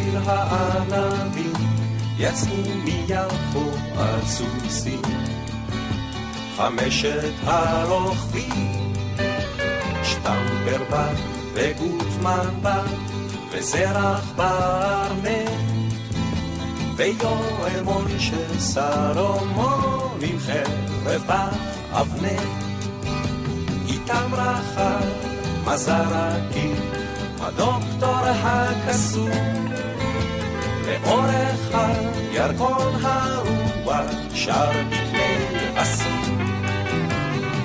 בצל הענבים יצאו מיפו על סוסים, חמשת הרוכבים, שטמפרבק וגוטמן בא וזרח ברנט, ויואל מוישה סלומון עם חרב באבנט, איתם רחל מזרקי הדוקטור הקסום, לאורך הירקון הרוח שר בכלי אסור,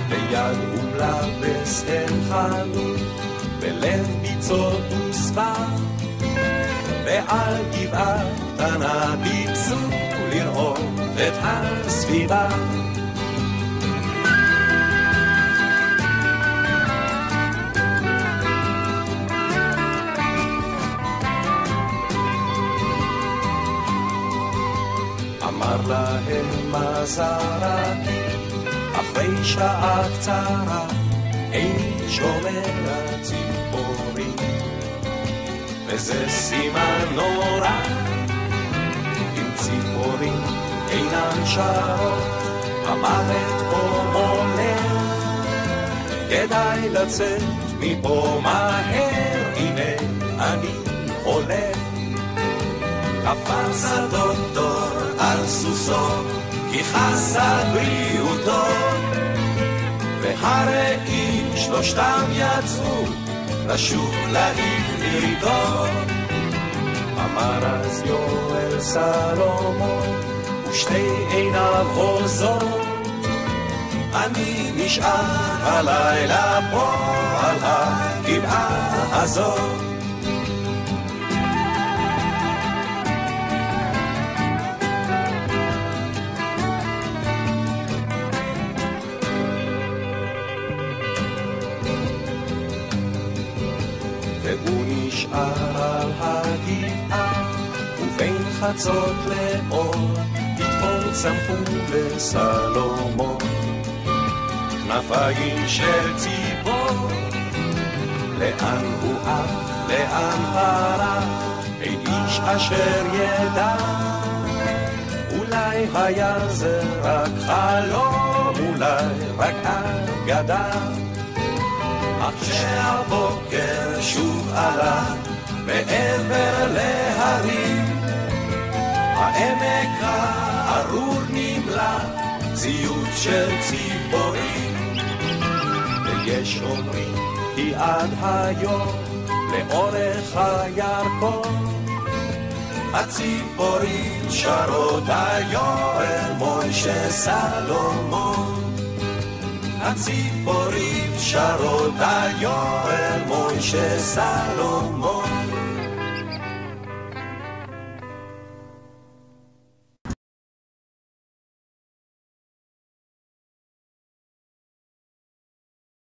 ביד ומלבס אל חנות בלב ביצות וסבר, ועל גבעה קטנה טיפסו לראות את הסביבה. אמר להם מזרקי אחרי שעה קצרה, איני שומע ציפורים, וזה סימן נורא, אם ציפורים אינן שרות, המוות פה עולה, כדאי לצאת מפה מהר, הנה אני עולה. קפץ הדוקטור על סוסו, כי חסד בריאותו, והרעים שלושתם יצאו לשוב לעיר איתו. אמר אז יואל סלומון ושתי עיניו עוזות, אני נשאר הלילה פה על הגבעה הזאת. והוא נשאר על הגבעה, ובין חצות לאור פתאום צמחו לסלומון כנפיים של ציפור. לאן הוא עף, לאן פרח, אין איש אשר ידע, אולי היה זה רק חלום, אולי רק אגדה. אך שהבוקר שוב עלה מעבר להרים, העמק הארור נמלא ציוץ של ציפורים, ויש אומרים כי עד היום לאורך הירקון הציפורים שרות היואל מוישה סלומון. הציפורים שרות היואל מוישה סלומון.